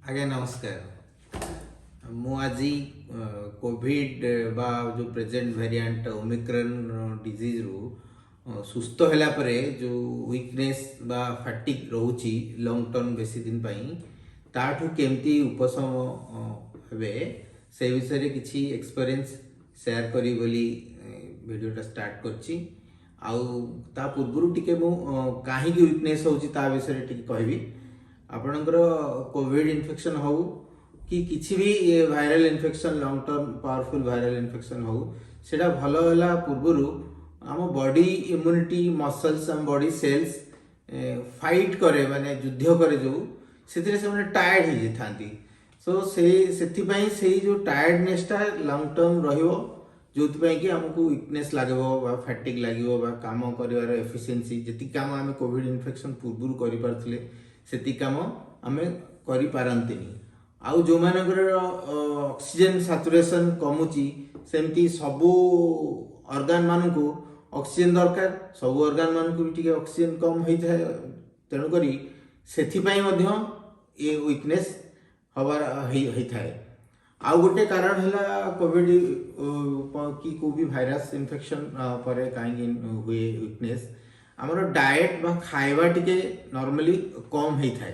आज्ञा नमस्कार। मु आज कोविड बा जो प्रेजेंट वेरिएंट ओमिक्रॉन डिजीज रु सुस्थ होला परे जो वीकनेस बा फैटिक रोची लॉन्ग टर्म बेसी दिन पई ताठू केमती उपशम हेबे से विषय रे किछि एक्सपीरियंस शेयर करी बोली वीडियो टा स्टार्ट करछि। आउ ता पूर्वरु टिके मु काहे की वीकनेस होची ता विषय रे टिके कहबी। आपणकर कोविड इन्फेक्शन हो कि किसी भी viral infection long term powerful viral infection हो सेटा भल होला पूर्वर आम बॉडी इम्यूनिटी मसल्स आम बॉडी सेल्स फाइट करे माने युद्ध करे जो से टायर्ड हो जाती। सो से जो टायर्डनेसटा लॉन्ग टर्म रहिबो जो कि आमको वीकनेस लगे फैटिक लगे काम कर एफिशिएंसी जी काम आम कोविड इन्फेक्शन पूर्व कर सेति काम आमे करि पारंतिनी। आउ जो मानकर ऑक्सीजन सैचुरेशन कमुची सेमती सबु ऑर्गन मानकु ऑक्सीजन दरकार सबु ऑर्गन मानकु भी ऑक्सीजन कम होई थाए तेणु करी सेथि पई मध्य ए वीकनेस हवा होई थाए। आउ गोटे कारण हैला कोविड कि को भी वायरस इन्फेक्शन परे काहे हुए वीकनेस आमर डाएट बा खाइबा टिके नॉर्मली कम होई थाए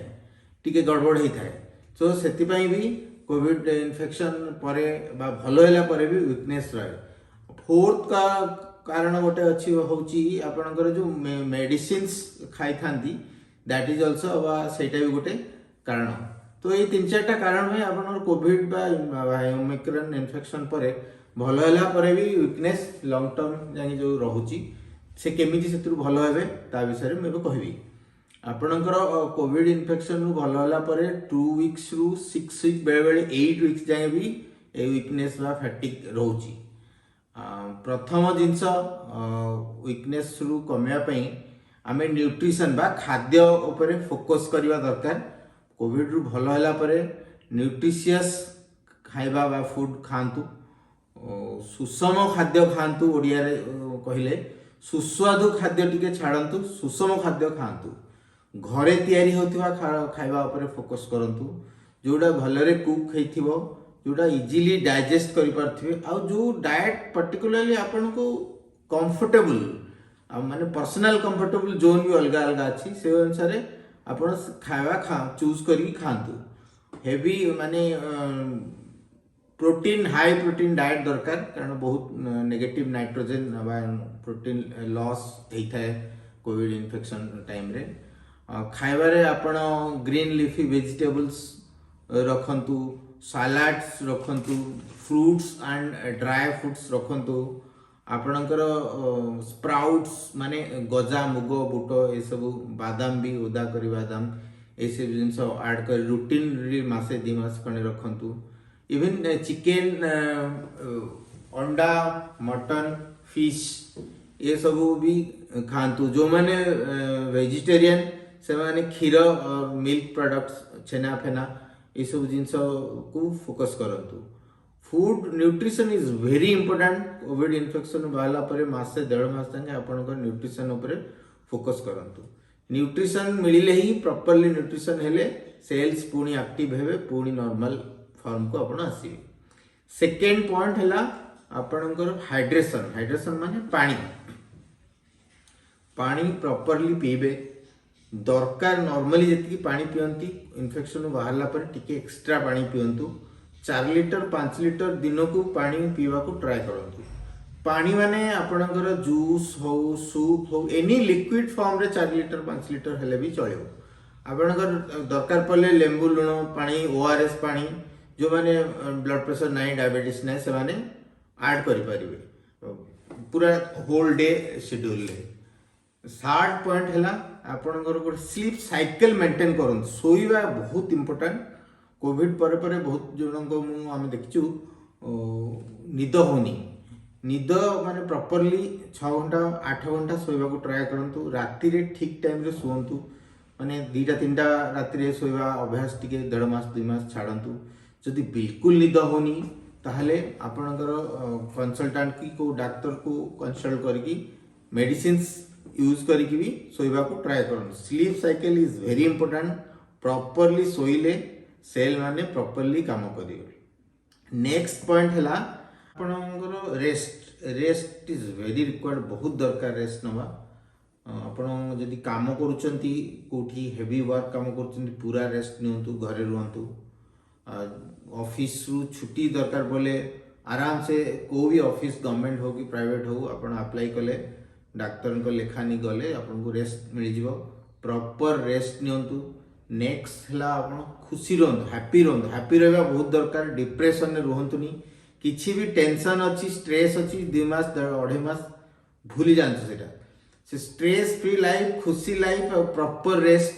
टिके गड़बड़ होई थाए। सो सेति पई भी कोविड इन्फेक्शन परे बा भलो हैला परे भी वीकनेस रहे। फोर्थ का कारण गोटे अछि होची आपनकर जो मेडिसिन्स खाइ थांती दैट इज आल्सो बा सेटा भी गोटे कारण। तो ये तीन चारटा कारण में आपनकर कोविड बा ओमिक्रॉन इन्फेक्शन परे भलो हैला परे भी वीकनेस लॉन्ग टर्म जानि जो रहुची से केमिति सेतु भल हेबे ता विषय में कहबी। आपणकर कोविड इन्फेक्शन रु भल होला परे 2 वीक्स रु 6 वीक बेले बेले 8 वीक्स जाए भी ए वीकनेस बा फैटिक रहउची। प्रथम जिंस वीकनेस रु कमिया पई आमे न्यूट्रिशन बा खाद्य ऊपर फोकस करबा दरकार। कोविड रु भल होला परे न्यूट्रिशियस खाइबा बा फूड खांतु सुषम खाद्य खांतु ओडिया रे कहिले सुस्वादु खाद्य टिके छाड़ंतु सुषम खाद्य खांतु घरे तैयारी होतिबा खाइबा ऊपर फोकस करंतु जोडा भलरे कुक हेथिबो जोडा इजीली डाइजेस्ट करि पारथिबे आ जो डाइट पर्टिकुलरली आपन को कंफर्टेबल माने पर्सनल कंफर्टेबल जोन भी अलग अलग अछि से अनुसार आपन खाइबा चूज करी खांतु। हेवी माने प्रोटीन हाई प्रोटीन डाइट दरकार कारण बहुत नेगेटिव नाइट्रोजन प्रोटीन लॉस होता है कोविड इन्फेक्शन टाइम रे। खाइबारे आपण ग्रीन लीफी वेजिटेबल्स रखंतु सलाड्स रखंतु फ्रूट्स एंड ड्राई फ्रूट्स रखंतु आपणकर स्प्राउट्स माने गजा मुग बुट ए सब बादाम भी ओदा करी बादाम ए सब जिंस ऐड कर रूटीन रे मासे 2 मास खने रखंतु। इवन चिकेन अंडा मटन फिश ये सब भी खातु। जो माने वेजिटेरियन से माने क्षीर और मिल्क प्रोडक्ट्स छेना फेना ये सब जिनस को फोकस करंतु। Food nutrition is very important. Covid infection बाला परे मास से 1.5 मास तक आपनकर न्यूट्रिशन ऊपर फोकस करंतु। न्यूट्रिशन मिलिले ही प्रॉपर्ली न्यूट्रिशन हेले सेल्स पुणी एक्टिव हेबे पुणी नॉर्मल फॉर्म को आपण आसीबे। सेकेंड पॉइंट हैला आपनकर हाइड्रेशन। हाइड्रेशन माने पानी पानी प्रॉपर्ली पीबे दरकार। नॉर्मली जति पानी पियंती इन्फेक्शन बाहरला पर टिके एक्स्ट्रा पानी पियंतु 4 लीटर 5 लीटर दिन को पानी पीवा को ट्राई करंतु। पानी माने आपनकर जूस हो सूप हो एनी लिक्विड फॉर्म रे 4 लीटर 5 लीटर हेले भी चलेबो। आपनकर दरकार पड़ले लेंबू लुण पानी ओआरएस पानी जो माने ब्लड प्रेशर नहीं डायबिटीज नहीं से माने ऐड करि परिबे पूरा होल डे शेड्यूल ले। थर्ड पॉइंट हैला आपनकर को स्लीप साइकिल मेंटेन करन सोइबा बहुत इंपोर्टेंट। कोविड परे परे बहुत जन को मु हम देखिछु निद होनी निद माने प्रॉपर्ली 6 घंटा 8 घंटा सोइबा को ट्राई करंतु। राति रे ठीक टाइम रे सोंतु माने 2टा 3टा राति रे सोइबा अभ्यास टिके 1.5 मास 2 मास छाड़ंतु। जदि बिल्कुल निद होनी ताहले आपनकर कंसल्टेंट की को डॉक्टर को कंसल्ट करके मेडिसिन्स यूज करके भी सोइबा को ट्राई करन। Sleep cycle is very important. Properly सोइले सेल माने प्रॉपर्ली काम करिवे। नेक्स्ट पॉइंट है आपणकर rest. Rest is very required, बहुत दरकार रेस्ट नवा। आपण जदि काम करूचंती कोठी हेवी वर्क काम करूचंती पूरा रेस्ट नियंतु, घरे रुहंतु। ऑफिस रु छुट्टी दरकार बोले आराम से को भी ऑफिस गवर्नमेंट हो कि प्राइवेट हो आपण अप्लाई कले डाक्टर को लेखानी गले आपन को रेस्ट मिल जिवो। Proper rest नियंतु। नेक्स्ट है आप खुशी रहतु, हैप्पी रहतु। हैप्पी रहा बहुत दरकार। डिप्रेशन में रुहतुनि, किसी भी टेंशन अच्छी स्ट्रेस अच्छी 2 मास 2.5 मास भूली जाते सेटा। से स्ट्रेस फ्री लाइफ, खुशी लाइफ और प्रॉपर रेस्ट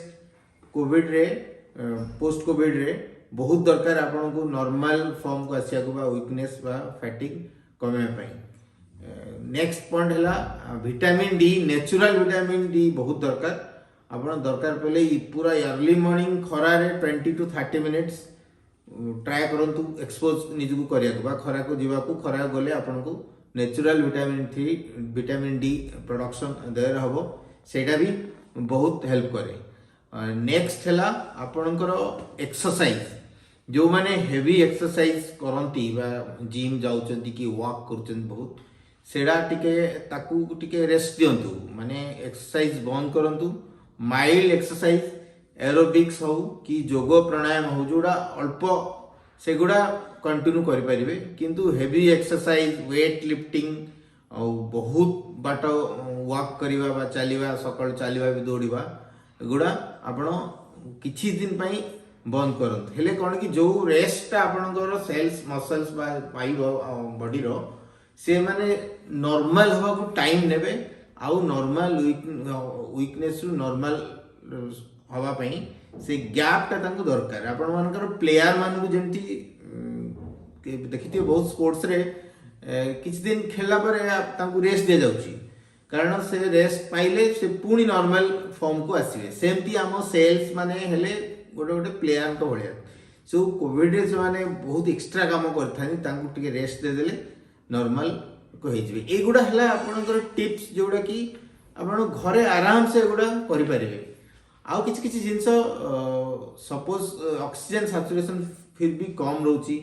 कोविड रे पोस्ट कोविड रे बहुत दरकार। आपन को नॉर्मल फॉर्म को आसिया को वीकनेस बा फैटिग कमे पाई। नेक्स्ट पॉइंट है vitamin D. Natural vitamin D बहुत दरकार। आपन दरकार पड़े पूरा अर्ली मॉर्निंग खरा रे 20 to 30 मिनिट्स ट्राए करंतु एक्सपोज निजको करिया को खरा को जीवा को खरा गले आपन को नेचुरल विटामिन डी प्रोडक्शन देर हबो, सेटा भी बहुत हेल्प करे। नेक्स्ट है आपनकर एक्सरसाइज। जो माने हेवी एक्सरसाइज करंती बा जिम जाउचंती कि वॉक करचंती बहुत, सेडा टिके रेस्ट दियंतु। माने एक्सरसाइज बंद करंतु। माइल्ड एक्सरसाइज एरोबिक्स हो कि योग प्राणायाम हो जोड़ा अल्प से गुड़ा कंटिन्यू करि परिबे। किंतु हेवी एक्सरसाइज वेट लिफ्टिंग और बहुत बाट वॉक करिवा बा चलिवा, सकाळ चलिवा भी दौड़िवा, एगुड़ा आपण किछि दिन पई बंद करंत। हेले कोन कि जो रेस्ट आपणकर सेल्स मसल्स बा पाइबो बॉडी रो से माने नॉर्मल हवा को टाइम नेबे। आउ नॉर्मल वीकनेस रु नॉर्मल हवा पई से गैप ता तांको दरकार। आपण मानकर प्लेयर मान को जेंती देखिथिए बहुत स्पोर्ट्स रे किछ दिन खेलला पर तांको रेस्ट दे जाउची, कारण से रेस्ट पाइले से पूरी नॉर्मल फॉर्म को आसीबे। सेमती आम सेल्स माने हेले गोटे गोटे प्लेयर को भलिया सो कोविड रे माने बहुत एक्स्ट्रा काम करथानी, तांको टिके रेस्ट दे देले नॉर्मल को हेजिबे। एगुडा हला आपनकर टिप्स जोडा कि आपण घरे आराम से एगुडा करि परिबे। आउ किछि किछि जिंस सपोज ऑक्सीजन सैचुरेशन फिर भी कम रहउची।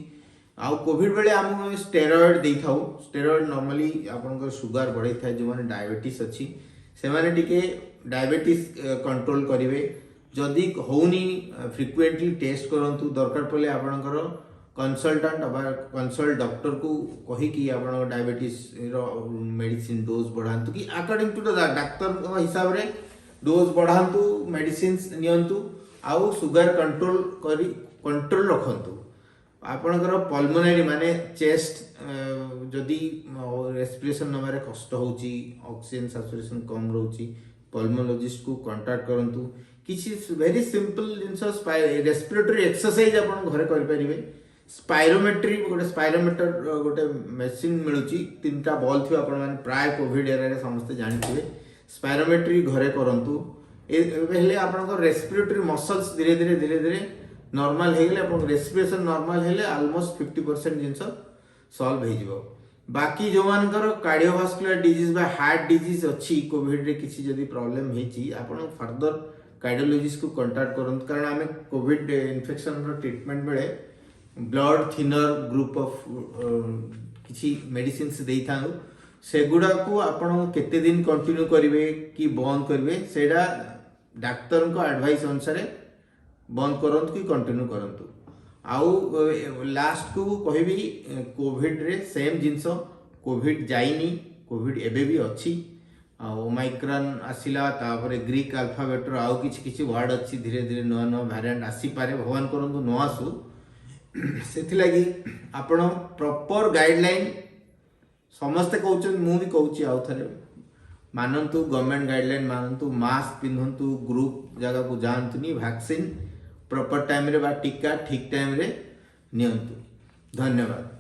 आउ कोविड बेले हम स्टेरॉइड देई थाउ। स्टेरॉइड नॉर्मली आपनकर शुगर बढ़ै थाय, जो माने डायबिटीज अछि से माने टिके डायबिटीज कंट्रोल करिवे। जदि होउनी फ्रिक्वेंटली टेस्ट करंतु। दरकार पड़े आपनकर कंसल्टेंट कंसल्ट डॉक्टर को कही कि आपण डायबिटीज रो मेडिसिन डोज बढ़ांतु कि अकॉर्डिंग टू द डॉक्टर हिसाब रे डोज बढ़ांतु, मेडिसिन नियंतु। आउ शुगर कंट्रोल रखंतु। आपणकर पल्मोनरी माने चेस्ट जदि रेस्पिरेशन नमारे कष्ट होची, ऑक्सीजन सैचुरेशन कम रहउची, पल्मोलॉजिस्ट को कांटेक्ट करंतु। किछि वेरी सिंपल जिंस रेस्पिरेटरी एक्सरसाइज आपण घरे करि परिबे। स्पाइरोमेट्री गोटे स्पाइरोमीटर गोटे मेसिन मिलूची, 3टा बॉल थी आपण माने प्राय कोविड एरा रे समस्त जानिथिबे। स्पाइरोमेट्री घरे करंतु। हेले आपनकर रेस्पिरेटरी मसल्स धीरे धीरे नॉर्मल हे गेले, आपण रेस्पिरेशन नॉर्मल हेले ऑलमोस्ट 50% जिंस सॉल्व हे जिवो। बाकी जो मानकर कार्डियोवास्कुलर डिजीज बा हार्ट डिजीज अछि कोविड रे किछि जदी प्रॉब्लम हेची, आपण फर्दर कार्डियोलॉजिस्ट को कांटेक्ट करंतु। कारण आमे कोविड इन्फेक्शन रो ट्रीटमेंट बेले ब्लड थिनर ग्रुप ऑफ किछि मेडिसिन्स देई थानु। सेगुड़ा को आपण केते दिन कंटिन्यू करिवे कि बंद करिवे सेडा डाक्टर को एडवाइस अनुसार बंद करंतु कि कंटिन्यू करंतु। आउ लास्ट को कहबी कोविड रे सेम जिंस कोविड जाइनी, कोविड एबे भी अछि। ओमाइक्रॉन आसिला तापर ग्रीक अल्फाबेट रो आउ किछि किछि वर्ड अछि, धीरे धीरे नवा नवा वेरिएंट आसी पारे, भगवान करंतु न आसु। सेथि लागि आपण प्रॉपर गाइडलाइन समस्त कहउछन, मु भी कहउछि आउ थरे मानंतु, गवर्नमेंट गाइडलाइन मानंतु, मास्क पिंधंतु, ग्रुप जगह को जानतुनी, वैक्सीन प्रॉपर टाइम रे बा टीका ठीक टाइम रे नियंतु। धन्यवाद।